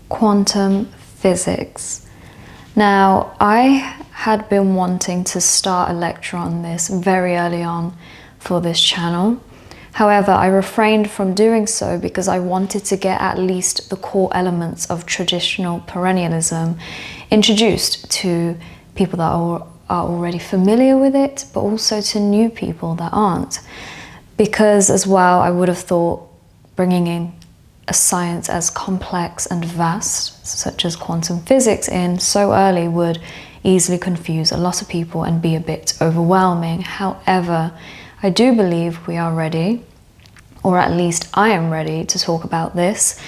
quantum physics. Now, I had been wanting to start a lecture on this very early on for this channel. However, I refrained from doing so because I wanted to get at least the core elements of traditional perennialism introduced to people that are already familiar with it, but also to new people that aren't. Because as well, I would have thought bringing in a science as complex and vast, such as quantum physics, in so early would easily confuse a lot of people and be a bit overwhelming. However, I do believe we are ready, or at least I am ready to talk about this.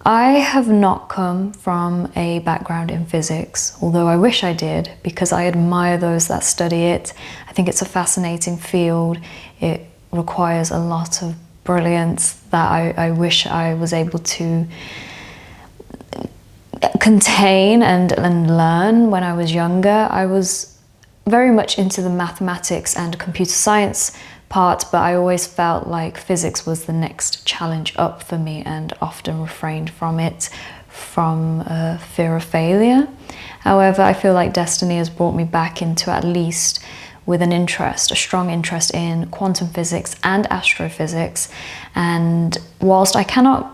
I have not come from a background in physics, although I wish I did, because I admire those that study it. I think it's a fascinating field. It requires a lot of brilliance that I wish I was able to contain and learn when I was younger. I was very much into the mathematics and computer science part, but I always felt like physics was the next challenge up for me and often refrained from it from fear of failure. However, I feel like destiny has brought me back into at least with an interest, a strong interest in quantum physics and astrophysics. And whilst I cannot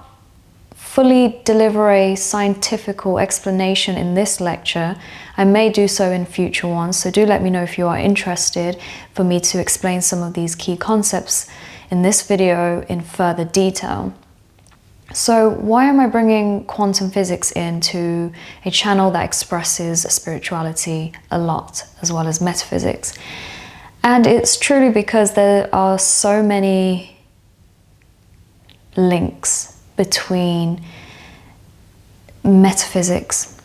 fully deliver a scientific explanation in this lecture, I may do so in future ones, so do let me know if you are interested for me to explain some of these key concepts in this video in further detail. So why am I bringing quantum physics into a channel that expresses spirituality a lot, as well as metaphysics? And it's truly because there are so many links between metaphysics,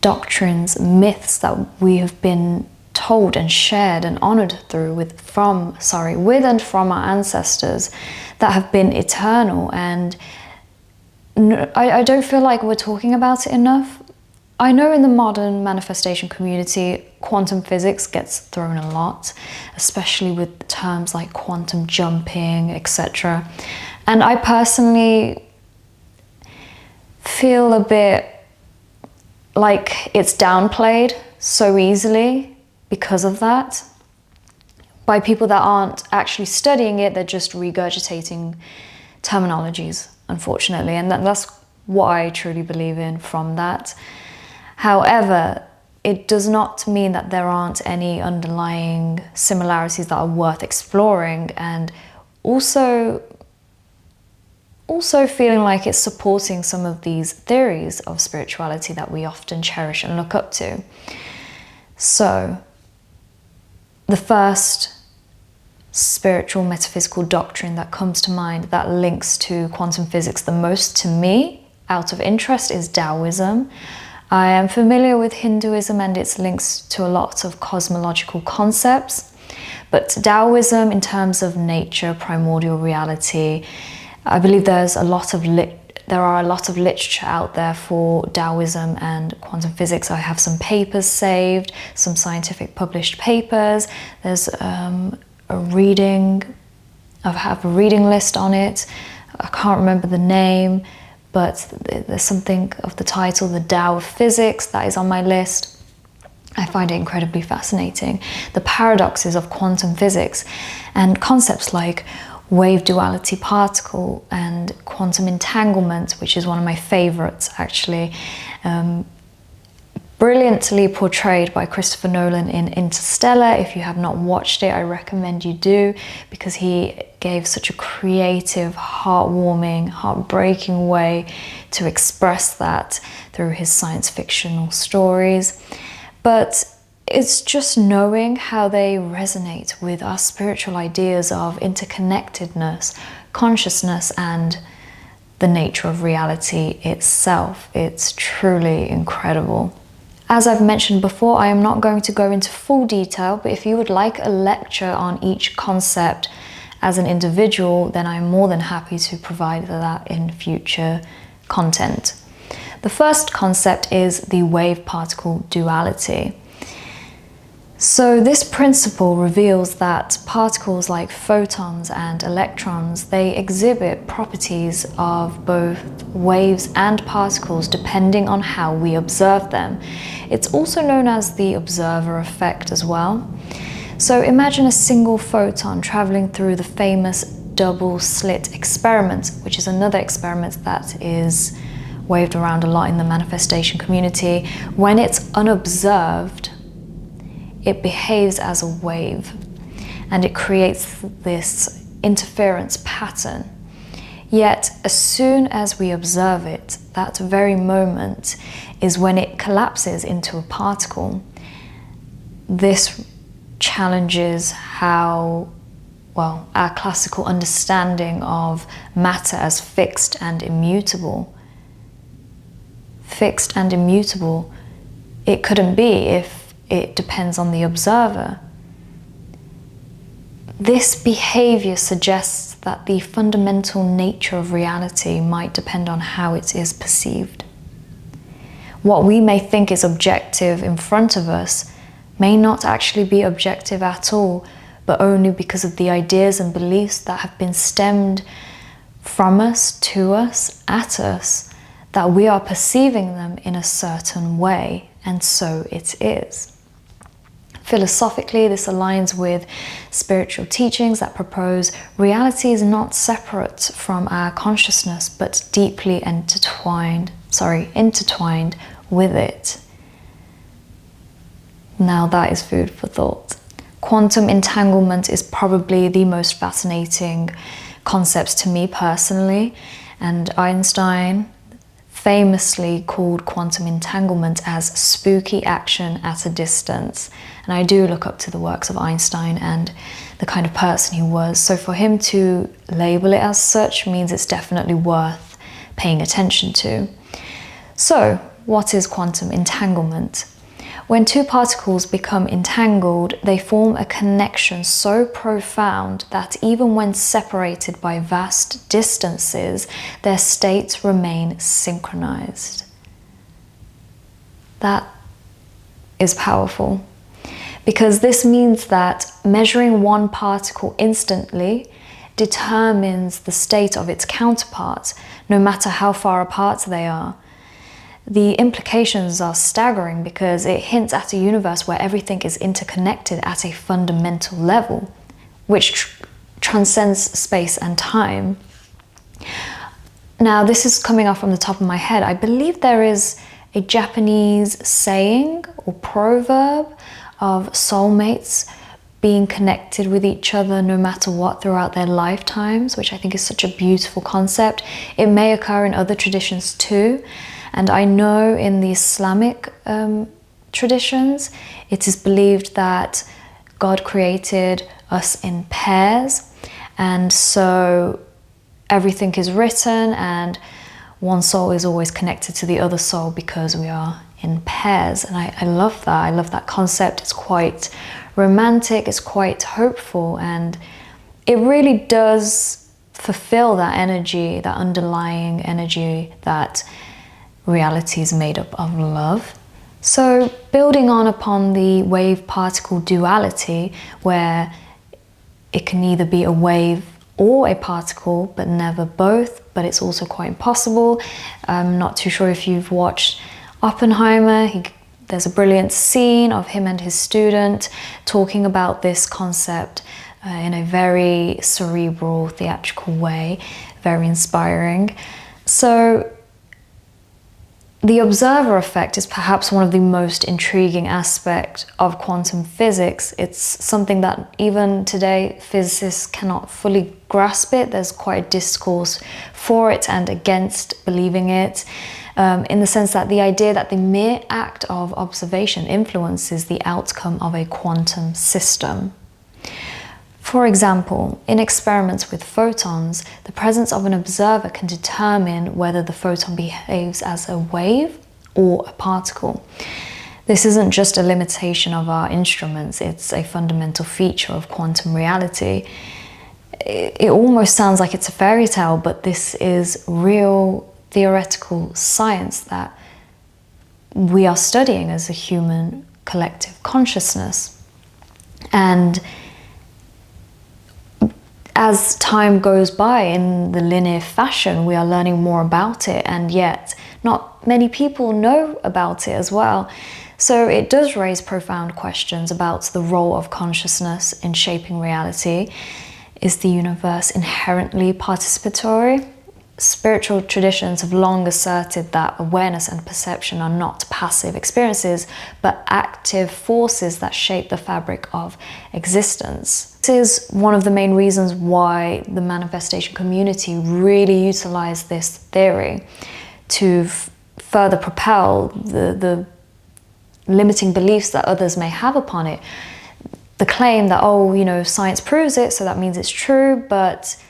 doctrines, myths that we have been told and shared and honored through with and from our ancestors that have been eternal. And I don't feel like we're talking about it enough. I know in the modern manifestation community, quantum physics gets thrown a lot, especially with terms like quantum jumping, etc. And I personally feel a bit like it's downplayed so easily because of that, by people that aren't actually studying it. They're just regurgitating terminologies, unfortunately, and that's what I truly believe in from that. However, it does not mean that there aren't any underlying similarities that are worth exploring, and also feeling like it's supporting some of these theories of spirituality that we often cherish and look up to. So, the first spiritual metaphysical doctrine that comes to mind that links to quantum physics the most to me, out of interest, is Taoism. I am familiar with Hinduism and its links to a lot of cosmological concepts, but Taoism, in terms of nature, primordial reality, I believe there are a lot of literature out there for Taoism and quantum physics. I have some papers saved, some scientific published papers. There's I have a reading list on it. I can't remember the name, but there's something of the title, The Tao of Physics, that is on my list. I find it incredibly fascinating. The paradoxes of quantum physics and concepts like wave duality particle and quantum entanglement, which is one of my favorites actually, brilliantly portrayed by Christopher Nolan in Interstellar. If you have not watched it, I recommend you do, because he gave such a creative, heartwarming, heartbreaking way to express that through his science fictional stories. But it's just knowing how they resonate with our spiritual ideas of interconnectedness, consciousness, and the nature of reality itself. It's truly incredible. As I've mentioned before, I am not going to go into full detail, but if you would like a lecture on each concept as an individual, then I'm more than happy to provide that in future content. The first concept is the wave-particle duality. So this principle reveals that particles like photons and electrons, they exhibit properties of both waves and particles depending on how we observe them. It's also known as the observer effect as well. So imagine a single photon traveling through the famous double slit experiment, which is another experiment that is waved around a lot in the manifestation community. When it's unobserved, it behaves as a wave and it creates this interference pattern. Yet, as soon as we observe it, that very moment is when it collapses into a particle. This challenges how, well, our classical understanding of matter as fixed and immutable. Fixed and immutable, it couldn't be if it depends on the observer. This behavior suggests that the fundamental nature of reality might depend on how it is perceived. What we may think is objective in front of us may not actually be objective at all, but only because of the ideas and beliefs that have been stemmed from us, to us, at us, that we are perceiving them in a certain way, and so it is. Philosophically, this aligns with spiritual teachings that propose reality is not separate from our consciousness, but deeply intertwined with it. Now that is food for thought. Quantum entanglement is probably the most fascinating concept to me personally, and Einstein famously called quantum entanglement as spooky action at a distance. And I do look up to the works of Einstein and the kind of person he was. So for him to label it as such means it's definitely worth paying attention to. So, what is quantum entanglement? When two particles become entangled, they form a connection so profound that even when separated by vast distances, their states remain synchronized. That is powerful, because this means that measuring one particle instantly determines the state of its counterpart, no matter how far apart they are. The implications are staggering because it hints at a universe where everything is interconnected at a fundamental level, which transcends space and time. Now, this is coming off from the top of my head. I believe there is a Japanese saying or proverb of soulmates being connected with each other no matter what throughout their lifetimes, which I think is such a beautiful concept. It may occur in other traditions too. And I know in the Islamic traditions, it is believed that God created us in pairs. And so everything is written and one soul is always connected to the other soul because we are in pairs. And I love that. I love that concept. It's quite romantic. It's quite hopeful. And it really does fulfill that energy, that underlying energy that reality is made up of love. So building on upon the wave-particle duality, where it can either be a wave or a particle, but never both, but it's also quite impossible. I'm not too sure if you've watched Oppenheimer. There's a brilliant scene of him and his student talking about this concept in a very cerebral, theatrical way, very inspiring. So the observer effect is perhaps one of the most intriguing aspects of quantum physics. It's something that even today physicists cannot fully grasp it. There's quite a discourse for it and against believing it, in the sense that the idea that the mere act of observation influences the outcome of a quantum system. For example, in experiments with photons, the presence of an observer can determine whether the photon behaves as a wave or a particle. This isn't just a limitation of our instruments, it's a fundamental feature of quantum reality. It almost sounds like it's a fairy tale, but this is real theoretical science that we are studying as a human collective consciousness. And as time goes by in the linear fashion, we are learning more about it, and yet not many people know about it as well. So it does raise profound questions about the role of consciousness in shaping reality. Is the universe inherently participatory? Spiritual traditions have long asserted that awareness and perception are not passive experiences, but active forces that shape the fabric of existence. This is one of the main reasons why the manifestation community really utilized this theory to further propel the limiting beliefs that others may have upon it. The claim that, oh, you know, science proves it, so that means it's true, but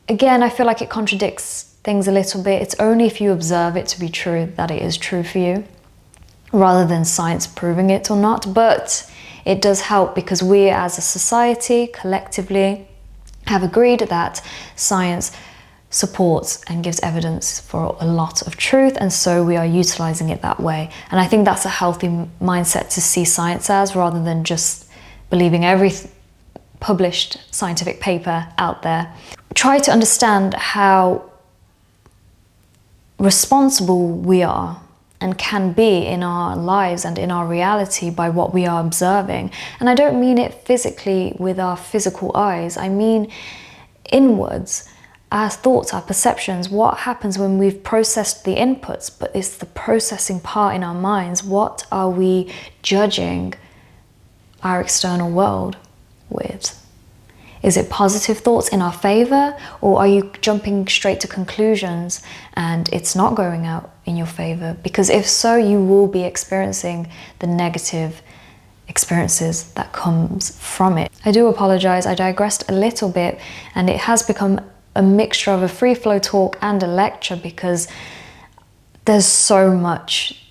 again, I feel like it contradicts things a little bit. It's only if you observe it to be true that it is true for you, rather than science proving it or not. But it does help because we as a society, collectively, have agreed that science supports and gives evidence for a lot of truth, and so we are utilizing it that way. And I think that's a healthy mindset to see science as, rather than just believing every published scientific paper out there. Try to understand how responsible we are and can be in our lives and in our reality by what we are observing. And I don't mean it physically with our physical eyes, I mean inwards. Our thoughts, our perceptions, what happens when we've processed the inputs, but it's the processing part in our minds. What are we judging our external world with? Is it positive thoughts in our favor, or are you jumping straight to conclusions and it's not going out in your favor? Because if so, you will be experiencing the negative experiences that comes from it. I do apologize, I digressed a little bit, and it has become a mixture of a free flow talk and a lecture because there's so much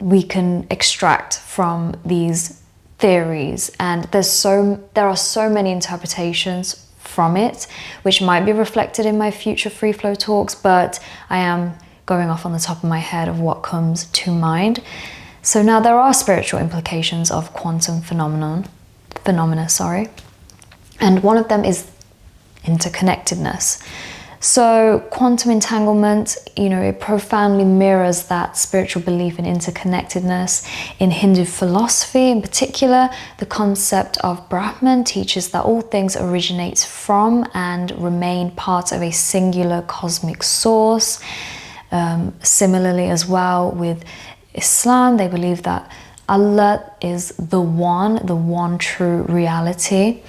we can extract from these theories, and there are so many interpretations from it, which might be reflected in my future free flow talks, but I am going off on the top of my head of what comes to mind. So now there are spiritual implications of quantum phenomena, and one of them is interconnectedness. So quantum entanglement, it profoundly mirrors that spiritual belief in interconnectedness. In Hindu philosophy in particular, the concept of Brahman teaches that all things originate from and remain part of a singular cosmic source. Similarly as well with Islam, they believe that Allah is the one true reality.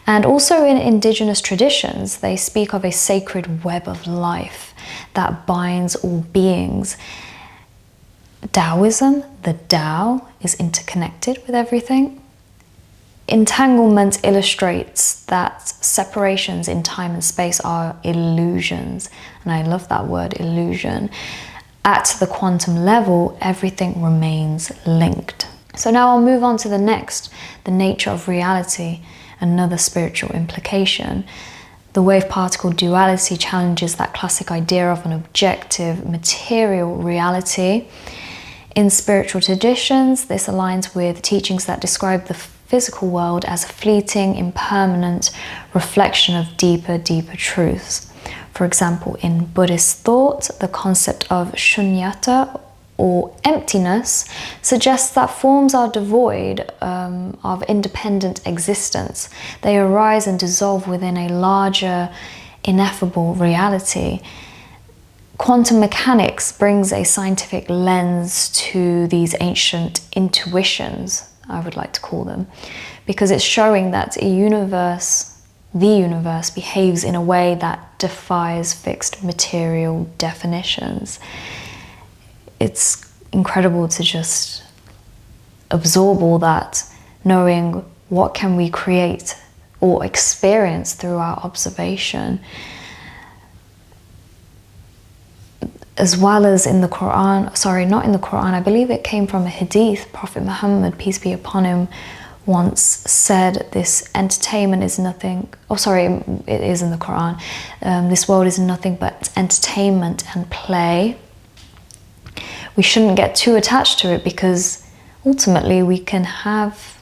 And also in indigenous traditions, they speak of a sacred web of life that binds all beings. Taoism, the Tao, is interconnected with everything. Entanglement illustrates that separations in time and space are illusions. And I love that word, illusion. At the quantum level, everything remains linked. So now I'll move on to the next, the nature of reality. Another spiritual implication. The wave-particle duality challenges that classic idea of an objective material reality. In spiritual traditions, this aligns with teachings that describe the physical world as a fleeting, impermanent reflection of deeper truths. For example, in Buddhist thought, the concept of shunyata, or emptiness, suggests that forms are devoid of independent existence. They arise and dissolve within a larger, ineffable reality. Quantum mechanics brings a scientific lens to these ancient intuitions, I would like to call them, because it's showing that the universe behaves in a way that defies fixed material definitions. It's incredible to just absorb all that, knowing what can we create or experience through our observation. As well as in the Quran, not in the Quran, I believe it came from a hadith. Prophet Muhammad, peace be upon him, once said this entertainment is nothing, it is in the Quran, this world is nothing but entertainment and play. We shouldn't get too attached to it because ultimately we can have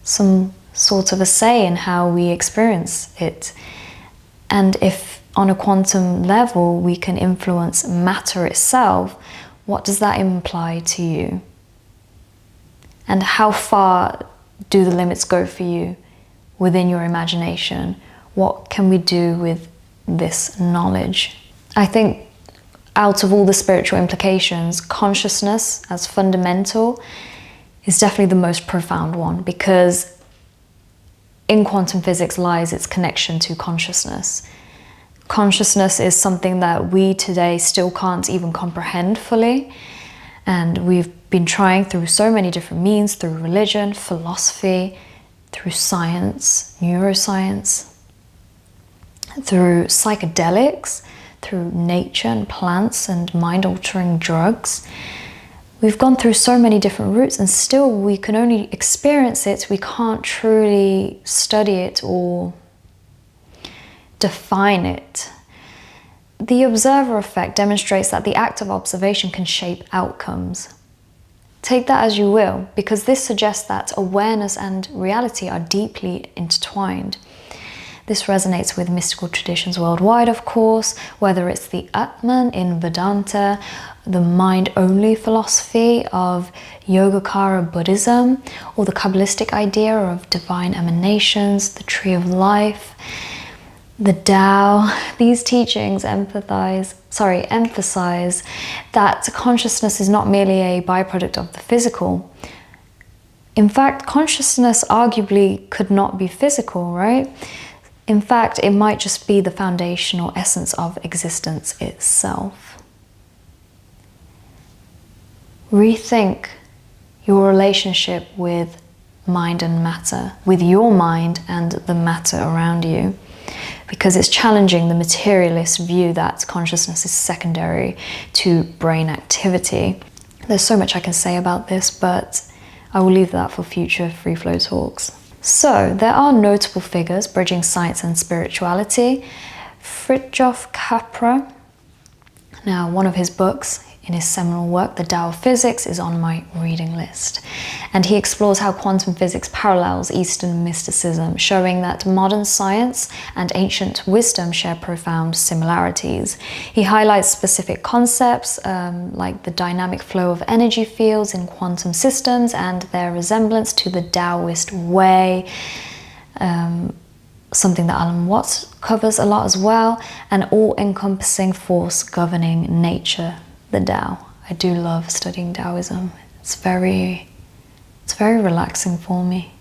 some sort of a say in how we experience it. And if on a quantum level we can influence matter itself, what does that imply to you? And how far do the limits go for you within your imagination? What can we do with this knowledge? I think out of all the spiritual implications, consciousness as fundamental is definitely the most profound one, because in quantum physics lies its connection to consciousness. Consciousness is something that we today still can't even comprehend fully, and we've been trying through so many different means, through religion, philosophy, through science, neuroscience, through psychedelics, through nature and plants and mind-altering drugs. We've gone through so many different routes, and still we can only experience it. We can't truly study it or define it. The observer effect demonstrates that the act of observation can shape outcomes. Take that as you will, because this suggests that awareness and reality are deeply intertwined. This resonates with mystical traditions worldwide, of course, whether it's the Atman in Vedanta, the mind-only philosophy of Yogacara Buddhism, or the Kabbalistic idea of divine emanations, the tree of life, the Tao. These teachings emphasize that consciousness is not merely a byproduct of the physical. In fact, consciousness arguably could not be physical, right? In fact, it might just be the foundational essence of existence itself. Rethink your relationship with mind and matter, with your mind and the matter around you, because it's challenging the materialist view that consciousness is secondary to brain activity. There's so much I can say about this, but I will leave that for future free flow talks. So, there are notable figures bridging science and spirituality. Fritjof Capra. Now, one of his books in his seminal work, The Tao of Physics, is on my reading list. And he explores how quantum physics parallels Eastern mysticism, showing that modern science and ancient wisdom share profound similarities. He highlights specific concepts like the dynamic flow of energy fields in quantum systems and their resemblance to the Taoist way, something that Alan Watts covers a lot as well, an all-encompassing force governing nature, the Tao. I do love studying Taoism. It's very relaxing for me,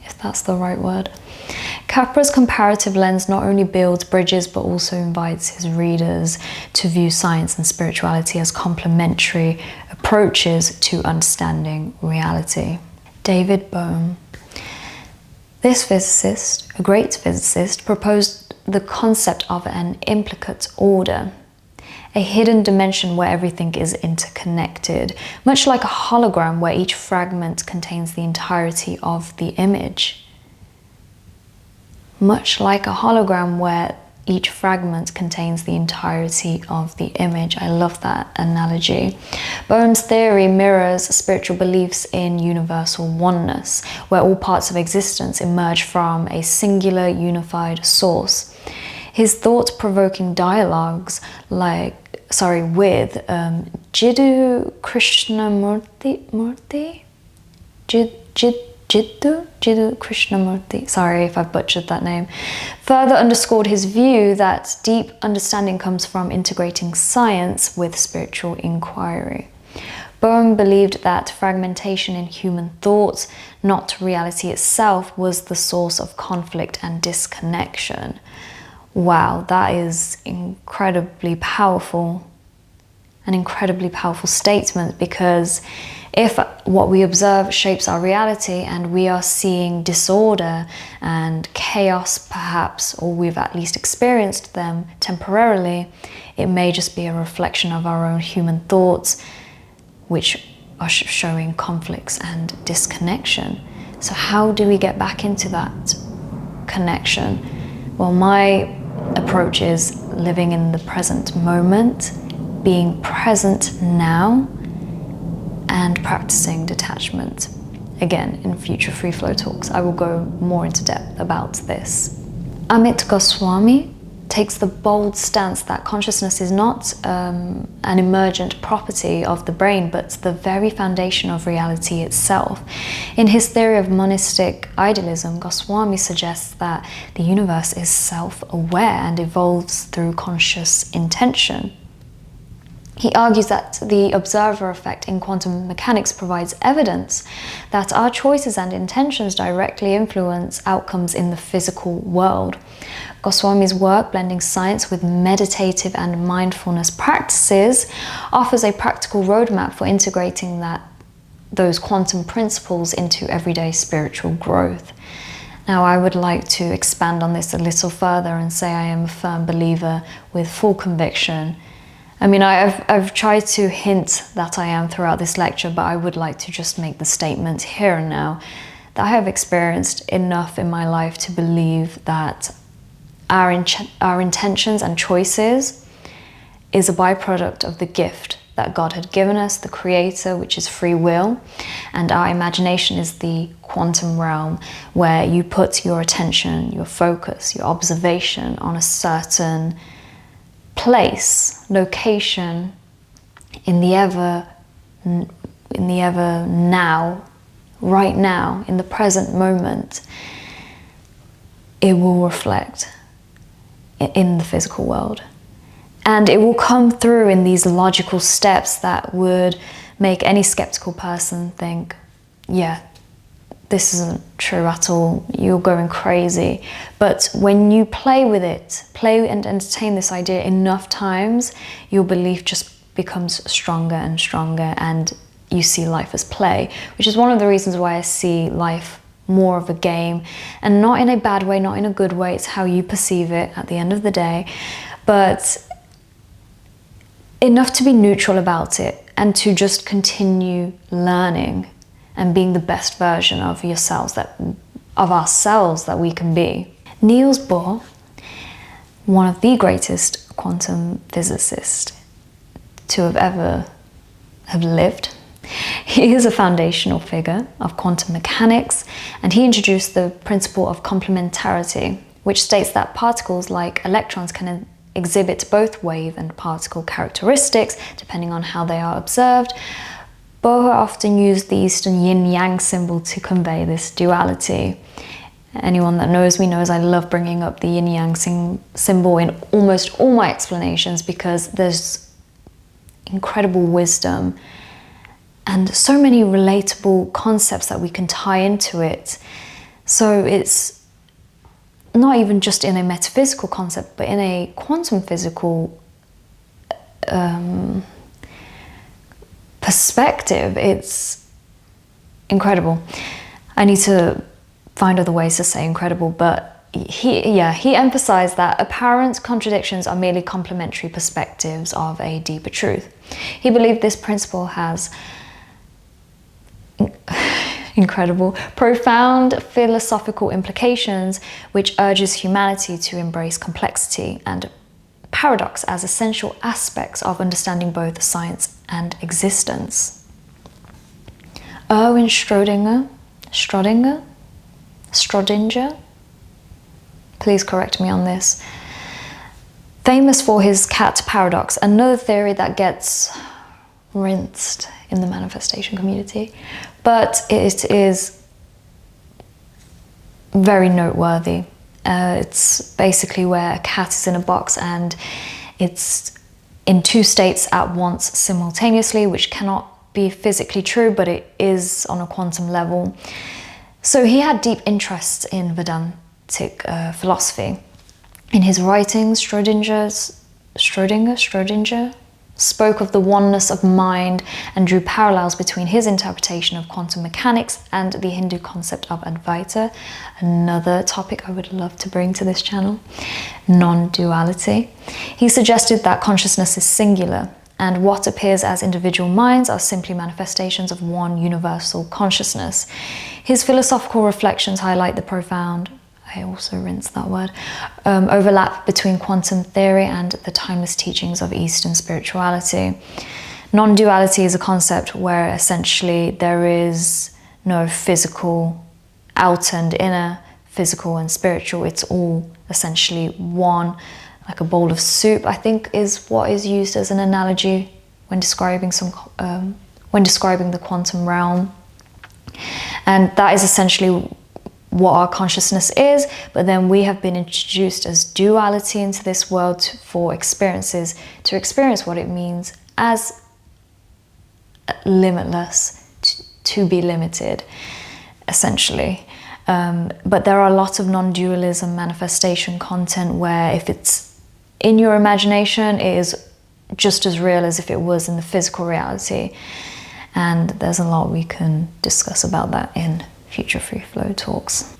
if that's the right word. Capra's comparative lens not only builds bridges but also invites his readers to view science and spirituality as complementary approaches to understanding reality. David Bohm. This physicist, a great physicist, proposed the concept of an implicate order, a hidden dimension where everything is interconnected, much like a hologram where each fragment contains the entirety of the image. Much like a hologram where each fragment contains the entirety of the image. I love that analogy. Bohm's theory mirrors spiritual beliefs in universal oneness, where all parts of existence emerge from a singular unified source. His thought-provoking dialogues with Jiddu Krishnamurti, sorry if I've butchered that name, further underscored his view that deep understanding comes from integrating science with spiritual inquiry. Bohm believed that fragmentation in human thought, not reality itself, was the source of conflict and disconnection. Wow, that is incredibly powerful, an incredibly powerful statement, because if what we observe shapes our reality and we are seeing disorder and chaos perhaps, or we've at least experienced them temporarily, it may just be a reflection of our own human thoughts, which are showing conflicts and disconnection. So how do we get back into that connection? Well, my approach is living in the present moment, being present now, and practicing detachment. again, in future free flow talks, I will go more into depth about this. Amit Goswami takes the bold stance that consciousness is not an emergent property of the brain, but the very foundation of reality itself. In his theory of monistic idealism, Goswami suggests that the universe is self-aware and evolves through conscious intention. He argues that the observer effect in quantum mechanics provides evidence that our choices and intentions directly influence outcomes in the physical world. Goswami's work, blending science with meditative and mindfulness practices, offers a practical roadmap for integrating those quantum principles into everyday spiritual growth. Now, I would like to expand on this a little further and say I am a firm believer with full conviction. I mean, I've tried to hint that I am throughout this lecture, but I would like to just make the statement here and now that I have experienced enough in my life to believe that our intentions and choices is a byproduct of the gift that God had given us, the Creator, which is free will, and our imagination is the quantum realm where you put your attention, your focus, your observation on a certain place, location, in the ever now, right now, in the present moment. It will reflect in the physical world. And it will come through in these logical steps that would make any skeptical person think, yeah, this isn't true at all, you're going crazy. But when you play with it, play and entertain this idea enough times, your belief just becomes stronger and stronger, and you see life as play, which is one of the reasons why I see life more of a game, and not in a bad way, not in a good way. It's how you perceive it at the end of the day, but enough to be neutral about it and to just continue learning and being the best version of ourselves that we can be. Niels Bohr, one of the greatest quantum physicists to have lived, he is a foundational figure of quantum mechanics, and he introduced the principle of complementarity, which states that particles like electrons can exhibit both wave and particle characteristics depending on how they are observed. Bohr often used the Eastern yin-yang symbol to convey this duality. Anyone that knows me knows I love bringing up the yin-yang symbol in almost all my explanations, because there's incredible wisdom and so many relatable concepts that we can tie into it. So it's not even just in a metaphysical concept, but in a quantum physical perspective. It's incredible. I need to find other ways to say incredible, but he emphasized that apparent contradictions are merely complementary perspectives of a deeper truth. He believed this principle has incredible, profound philosophical implications, which urges humanity to embrace complexity and paradox as essential aspects of understanding both science and existence. Erwin Schrödinger, please correct me on this, famous for his cat paradox, another theory that gets rinsed in the manifestation community, but it is very noteworthy. It's basically where a cat is in a box and it's in two states at once simultaneously, which cannot be physically true, but it is on a quantum level. So he had deep interest in Vedantic philosophy. In his writings, Schrödinger spoke of the oneness of mind and drew parallels between his interpretation of quantum mechanics and the Hindu concept of Advaita, another topic I would love to bring to this channel, non-duality. He suggested that consciousness is singular, and what appears as individual minds are simply manifestations of one universal consciousness. His philosophical reflections highlight the profound, I also rinsed that word, overlap between quantum theory and the timeless teachings of Eastern spirituality. Non-duality is a concept where essentially there is no physical, outer and inner, physical and spiritual. It's all essentially one, like a bowl of soup, I think is what is used as an analogy when describing the quantum realm. And that is essentially what our consciousness is, but then we have been introduced as duality into this world for experiences, to experience what it means as limitless, to be limited, essentially. But there are lots of non-dualism manifestation content where if it's in your imagination, it is just as real as if it was in the physical reality. And there's a lot we can discuss about that in future free flow talks.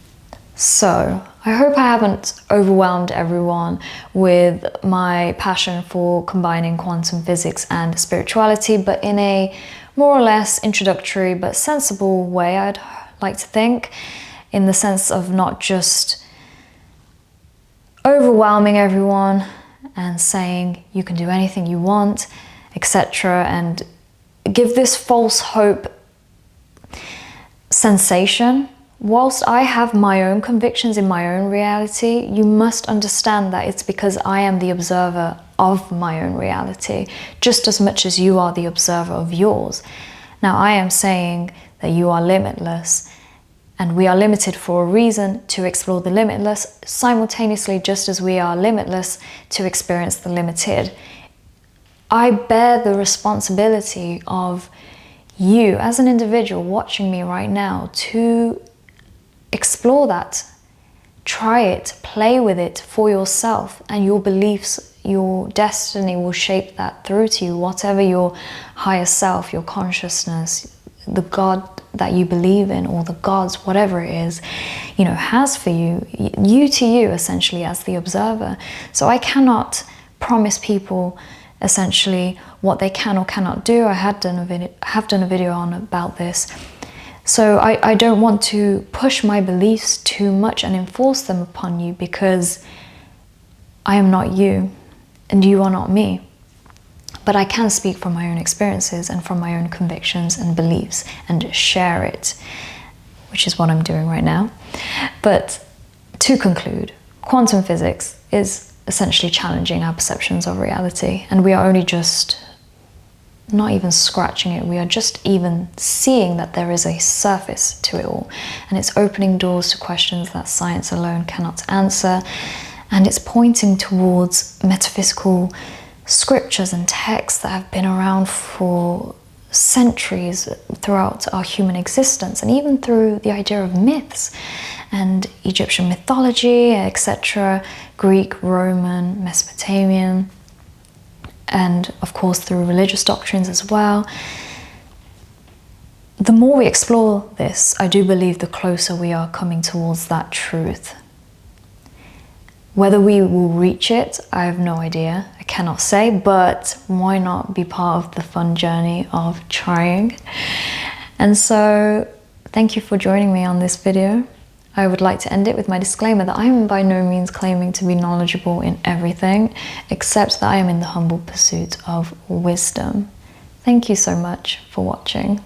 So I hope I haven't overwhelmed everyone with my passion for combining quantum physics and spirituality, but in a more or less introductory but sensible way, I'd like to think, in the sense of not just overwhelming everyone and saying you can do anything you want, etc., and give this false hope sensation. Whilst I have my own convictions in my own reality, you must understand that it's because I am the observer of my own reality, just as much as you are the observer of yours. Now, I am saying that you are limitless, and we are limited for a reason, to explore the limitless, simultaneously just as we are limitless to experience the limited. I bear the responsibility of you as an individual watching me right now to explore that, try it, play with it for yourself, and your beliefs, your destiny will shape that through to you, whatever your higher self, your consciousness, the God that you believe in, or the gods, whatever it is, has for you, you to you, essentially, as the observer. So I cannot promise people essentially what they can or cannot do. I have done a video on about this. So I don't want to push my beliefs too much and enforce them upon you, because I am not you and you are not me. But I can speak from my own experiences and from my own convictions and beliefs and share it, which is what I'm doing right now. But to conclude, quantum physics is essentially challenging our perceptions of reality, and we are only just not even scratching it. We are just even seeing that there is a surface to it all, and it's opening doors to questions that science alone cannot answer, and it's pointing towards metaphysical scriptures and texts that have been around for centuries throughout our human existence, and even through the idea of myths and Egyptian mythology, etc., Greek, Roman, Mesopotamian, and of course through religious doctrines as well. The more we explore this, I do believe the closer we are coming towards that truth. Whether we will reach it, I have no idea. I cannot say, but why not be part of the fun journey of trying? And so, thank you for joining me on this video. I would like to end it with my disclaimer that I am by no means claiming to be knowledgeable in everything, except that I am in the humble pursuit of wisdom. Thank you so much for watching.